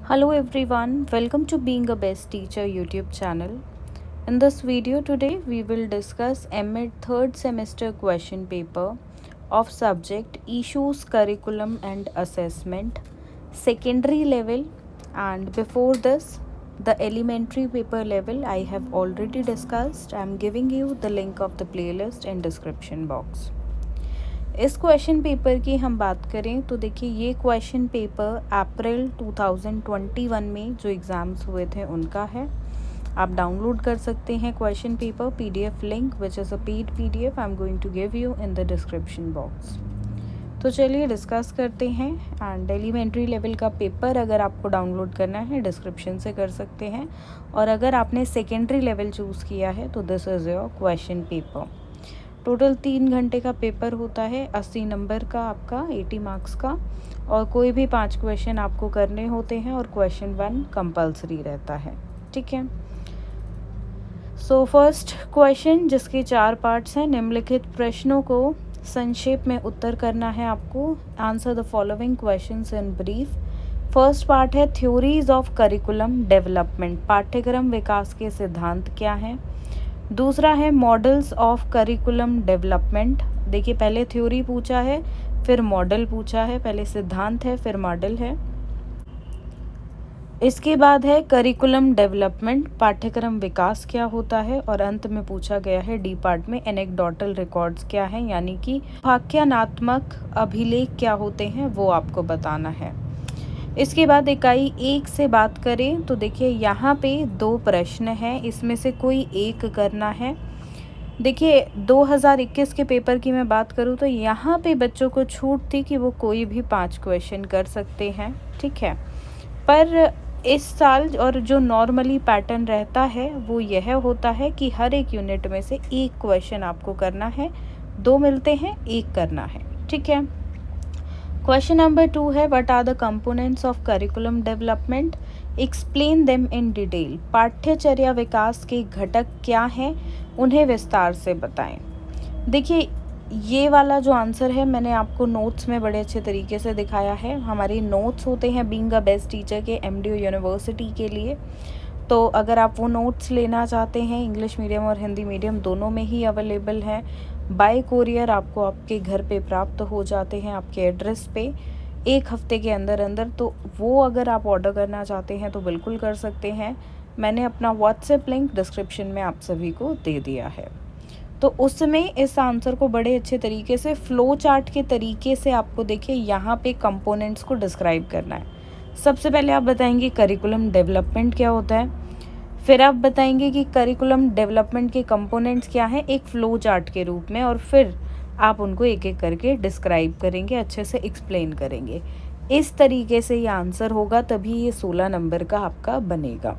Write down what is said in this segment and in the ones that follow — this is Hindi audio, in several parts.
Hello everyone, welcome to Being a Best Teacher YouTube channel. In this video today we will discuss MID third semester question paper of subject Issues, Curriculum and Assessment, secondary level, and before this the elementary paper level I have already discussed. I am giving you the link of the playlist in description box. इस क्वेश्चन पेपर की हम बात करें तो देखिए ये क्वेश्चन पेपर अप्रैल 2021 में जो एग्ज़ाम्स हुए थे उनका है। आप डाउनलोड कर सकते हैं question paper PDF link which is a paid PDF I am going to give you in the description box. तो चलिए डिस्कस करते हैं। एंड एलिमेंट्री लेवल का पेपर अगर आपको डाउनलोड करना है डिस्क्रिप्शन से कर सकते हैं, और अगर आपने सेकेंडरी लेवल चूज़ किया है तो this is your question paper. Total 3 घंटे का पेपर होता है, 80 नंबर का आपका 80 मार्क्स का, और कोई भी 5 क्वेश्चन आपको करने होते हैं और क्वेश्चन 1 कंपलसरी रहता है। ठीक है, सो फर्स्ट क्वेश्चन जिसके 4 पार्ट्स हैं। निम्नलिखित प्रश्नों को संक्षेप में उत्तर करना है आपको। Answer the following questions in brief. First part है थ्योरीज ऑफ करिकुलम डेवलपमेंट, पाठ्यक्रम विकास के सिद्धांत क्या हैं। दूसरा है मॉडल्स ऑफ करिकुलम डेवलपमेंट। देखिए पहले थ्योरी पूछा है, फिर मॉडल पूछा है, पहले सिद्धांत है फिर मॉडल है। इसके बाद है करिकुलम डेवलपमेंट, पाठ्यक्रम विकास क्या होता है, और अंत में पूछा गया है डी पार्ट में एनेक्डोटल रिकॉर्ड्स क्या है, यानी कि वाक्यात्मक अभिलेख क्या होते हैं वो आपको बताना है। इसके बाद इकाई 1 से बात करें तो देखिए यहाँ पे 2 प्रश्न हैं, इसमें से कोई एक करना है। देखिए 2021 के पेपर की मैं बात करूँ तो यहाँ पे बच्चों को छूट थी कि वो कोई भी 5 क्वेश्चन कर सकते हैं। ठीक है, पर इस साल और जो नॉर्मली पैटर्न रहता है वो यह होता है कि हर एक यूनिट में से एक क्वेश्चन आपको करना है। 2 मिलते हैं, एक करना है। ठीक है, क्वेश्चन नंबर 2 है what are the components of curriculum development, explain them in detail. पाठ्यचर्या विकास के घटक क्या हैं, उन्हें विस्तार से बताएं। देखिए ये वाला जो आंसर है मैंने आपको नोट्स में बड़े अच्छे तरीके से दिखाया है। हमारी नोट्स होते हैं बीइंग अ बेस्ट टीचर के एमडीयू यूनिवर्सिटी के लिए, तो अगर आप वो नोट्स लेना चाहते हैं इंग्लिश मीडियम और हिंदी मीडियम दोनों में ही अवेलेबल हैं। बाय कोरियर आपको आपके घर पे प्राप्त हो जाते हैं आपके एड्रेस पे 1 हफ्ते के अंदर अंदर। तो वो अगर आप ऑर्डर करना चाहते हैं तो बिल्कुल कर सकते हैं। मैंने अपना व्हाट्सएप लिंक डिस्क्रिप्शन में आप सभी को दे दिया है। तो उसमें इस आंसर को बड़े अच्छे तरीके से फ्लो चार्ट के तरीके से आपको देखिए यहाँ पे कंपोनेंट्स को डिस्क्राइब करना है। सबसे पहले आप बताएंगे करिकुलम डेवलपमेंट क्या होता है, फिर आप बताएंगे कि करिकुलम डेवलपमेंट के कंपोनेंट्स क्या हैं एक फ्लो चार्ट के रूप में, और फिर आप उनको एक एक करके डिस्क्राइब करेंगे, अच्छे से एक्सप्लेन करेंगे। इस तरीके से ये आंसर होगा, तभी ये 16 नंबर का आपका बनेगा।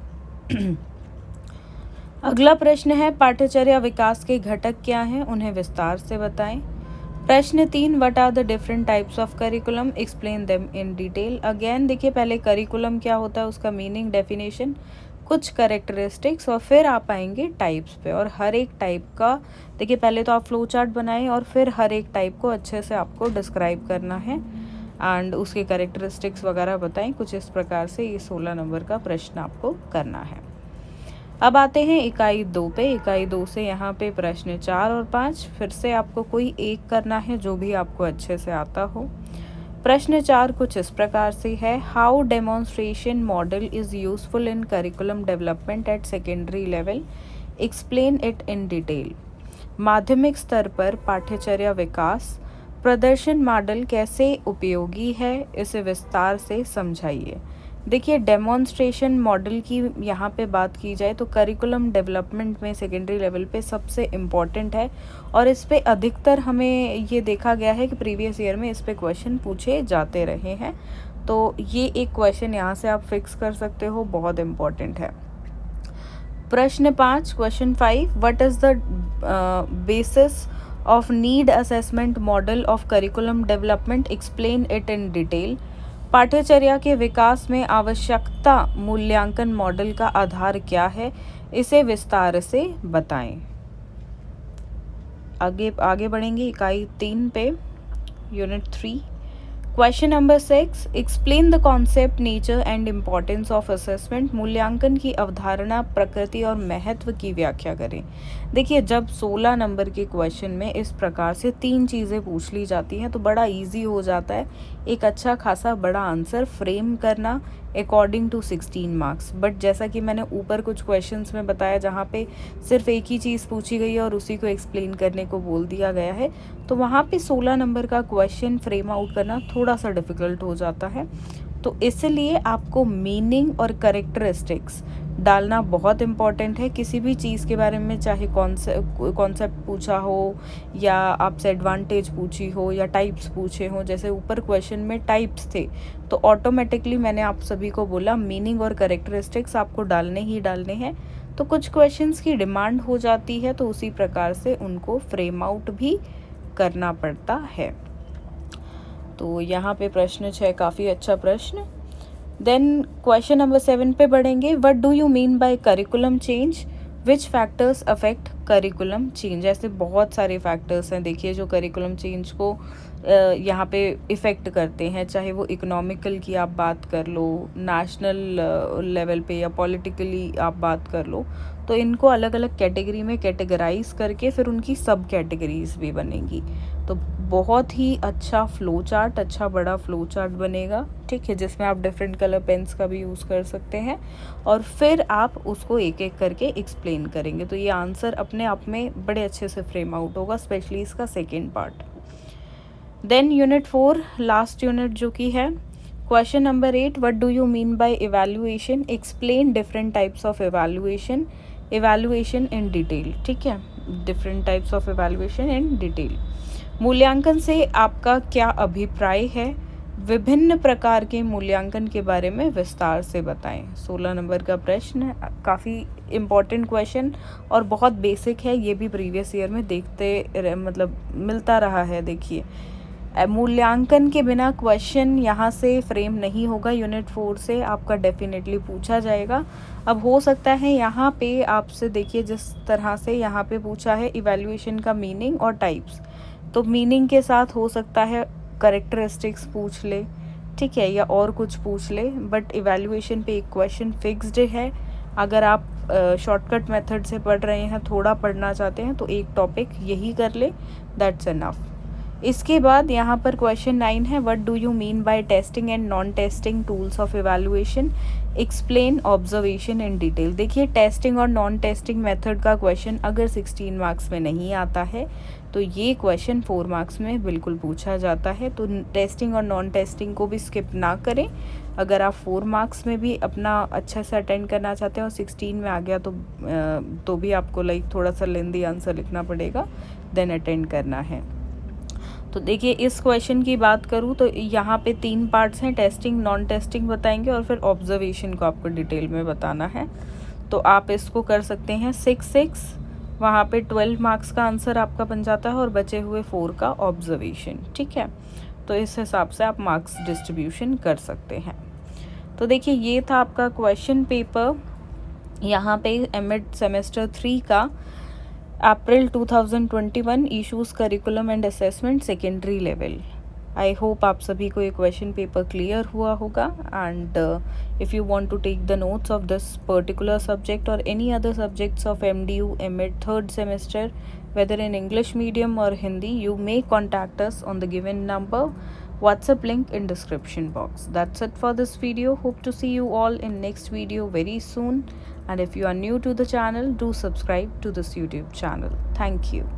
अगला प्रश्न है पाठ्यचर्या विकास के घटक क्या हैं, उन्हें विस्तार से बताएं। प्रश्न 3 what are the different types of curriculum, explain them in detail. Again देखिए पहले करिकुलम क्या होता है उसका मीनिंग, डेफिनेशन, कुछ करेक्टरिस्टिक्स, और फिर आप आएंगे टाइप्स पे। और हर एक टाइप का देखिए पहले तो आप फ्लो चार्ट बनाएं और फिर हर एक टाइप को अच्छे से आपको डिस्क्राइब करना है एंड उसके करेक्टरिस्टिक्स वगैरह बताएं। कुछ इस प्रकार से ये 16 नंबर का प्रश्न आपको करना है। अब आते हैं इकाई 2 पे। इकाई 2 से यहाँ पे प्रश्न 4 और 5 फिर से आपको कोई एक करना है जो भी आपको अच्छे से आता हो। प्रश्न 4 कुछ इस प्रकार से है, how demonstration model is useful in curriculum development at secondary level, explain it in detail. माध्यमिक स्तर पर पाठ्यचर्या विकास प्रदर्शन मॉडल कैसे उपयोगी है, इसे विस्तार से समझाइए। देखिए डेमोन्स्ट्रेशन मॉडल की यहाँ पे बात की जाए तो करिकुलम डेवलपमेंट में सेकेंडरी लेवल पे सबसे इम्पॉर्टेंट है, और इस पे अधिकतर हमें ये देखा गया है कि प्रीवियस ईयर में इस पे क्वेश्चन पूछे जाते रहे हैं। तो ये एक क्वेश्चन यहाँ से आप फिक्स कर सकते हो, बहुत इम्पॉर्टेंट है। प्रश्न 5 question 5 what is the basis of need assessment model of curriculum development, explain it in detail. पाठ्यचर्या के विकास में आवश्यकता मूल्यांकन मॉडल का आधार क्या है, इसे विस्तार से बताएं। आगे बढ़ेंगे इकाई 3 पे, unit 3। Question number 6, explain the concept, nature and importance of assessment. मूल्यांकन की अवधारणा, प्रकृति और महत्व की व्याख्या करें। देखिए, जब 16 नंबर के क्वेश्चन में इस प्रकार से 3 चीज़ें पूछ ली जाती हैं तो बड़ा इजी हो जाता है एक अच्छा खासा बड़ा आंसर फ्रेम करना अकॉर्डिंग टू 16 मार्क्स। बट जैसा कि मैंने ऊपर कुछ क्वेश्चंस में बताया जहाँ पे सिर्फ एक ही चीज़ पूछी गई है और उसी को एक्सप्लेन करने को बोल दिया गया है, तो वहाँ पे 16 नंबर का क्वेश्चन फ्रेम आउट करना थोड़ा सा डिफ़िकल्ट हो जाता है। तो इसलिए आपको मीनिंग और करेक्टरिस्टिक्स डालना बहुत इम्पॉर्टेंट है। किसी भी चीज़ के बारे में, चाहे कॉन्सेप्ट पूछा हो या आपसे एडवांटेज पूछी हो या टाइप्स पूछे हों, जैसे ऊपर क्वेश्चन में टाइप्स थे, तो ऑटोमेटिकली मैंने आप सभी को बोला मीनिंग और करेक्टरिस्टिक्स आपको डालने ही डालने हैं। तो कुछ क्वेश्चंस की डिमांड हो जाती है तो उसी प्रकार से उनको फ्रेम आउट भी करना पड़ता है। तो यहाँ पे प्रश्न 6 काफ़ी अच्छा प्रश्न। देन क्वेश्चन नंबर 7 पे बढ़ेंगे। What do you mean bye curriculum change, which factors affect curriculum change. ऐसे बहुत सारे फैक्टर्स हैं देखिए जो करिकुलम चेंज को यहाँ पे इफ़ेक्ट करते हैं, चाहे वो इकोनॉमिकल की आप बात कर लो, नेशनल लेवल पे या पॉलिटिकली आप बात कर लो, तो इनको अलग अलग कैटेगरी में कैटेगराइज करके फिर उनकी सब कैटेगरीज भी बनेंगी। तो बहुत ही अच्छा फ्लो चार्ट, अच्छा बड़ा फ्लो चार्ट बनेगा, ठीक है, जिसमें आप डिफरेंट कलर पेन्स का भी यूज़ कर सकते हैं और फिर आप उसको एक एक करके एक्सप्लेन करेंगे। तो ये आंसर अपने आप में बड़े अच्छे से फ्रेम आउट होगा, स्पेशली इसका second part. Then unit 4, last unit जो कि है question number 8, what do you mean by evaluation, explain different types of evaluation, evaluation in detail, ठीक है, different types of evaluation in detail. मूल्यांकन से आपका क्या अभिप्राय है, विभिन्न प्रकार के मूल्यांकन के बारे में विस्तार से बताएं। 16 नंबर का प्रश्न, काफ़ी इम्पॉर्टेंट क्वेश्चन और बहुत बेसिक है, ये भी प्रीवियस ईयर में मतलब मिलता रहा है। देखिए, मूल्यांकन के बिना क्वेश्चन यहाँ से फ्रेम नहीं होगा, यूनिट 4 से आपका डेफिनेटली पूछा जाएगा। अब हो सकता है यहाँ पे आपसे, देखिए जिस तरह से यहाँ पे पूछा है इवैल्यूएशन का मीनिंग और टाइप्स, तो मीनिंग के साथ हो सकता है करेक्टरिस्टिक्स पूछ ले, ठीक है, या और कुछ पूछ ले, बट इवैल्यूएशन पे एक क्वेश्चन फिक्स्ड है। अगर आप शॉर्टकट मेथड से पढ़ रहे हैं, थोड़ा पढ़ना चाहते हैं, तो एक टॉपिक यही कर ले, दैट्स इनफ। इसके बाद यहाँ पर क्वेश्चन 9 है, what do you mean bye testing and non testing tools of evaluation, explain observation in detail. देखिए, टेस्टिंग और नॉन टेस्टिंग मेथड का क्वेश्चन अगर 16 मार्क्स में नहीं आता है तो ये क्वेश्चन 4 मार्क्स में बिल्कुल पूछा जाता है। तो टेस्टिंग और नॉन टेस्टिंग को भी स्किप ना करें। अगर आप 4 मार्क्स में भी अपना अच्छा से अटेंड करना चाहते हैं और 16 में आ गया तो भी आपको थोड़ा सा लेंदी आंसर लिखना पड़ेगा, देन अटेंड करना है। तो देखिए, इस क्वेश्चन की बात करूँ तो यहाँ पे 3 पार्ट्स हैं, टेस्टिंग, नॉन टेस्टिंग बताएंगे और फिर ऑब्जर्वेशन को आपको डिटेल में बताना है। तो आप इसको कर सकते हैं 6-6, वहाँ पे 12 मार्क्स का आंसर आपका बन जाता है और बचे हुए 4 का ऑब्जर्वेशन, ठीक है। तो इस हिसाब से आप मार्क्स डिस्ट्रीब्यूशन कर सकते हैं। तो देखिए, ये था आपका क्वेश्चन पेपर यहाँ पे एमएड सेमेस्टर 3 का April 2021 issues curriculum and assessment secondary level. I hope आप सभी को ये क्वेश्चन पेपर क्लियर हुआ होगा। And if you want to take the notes of this particular subject और any other subjects of MDU MAd third semester, whether in English medium or Hindi, you may contact us on the given number, WhatsApp link in description box. That's it for this video. Hope to see you all in next video very soon. And if you are new to the channel, do subscribe to this YouTube channel. Thank you.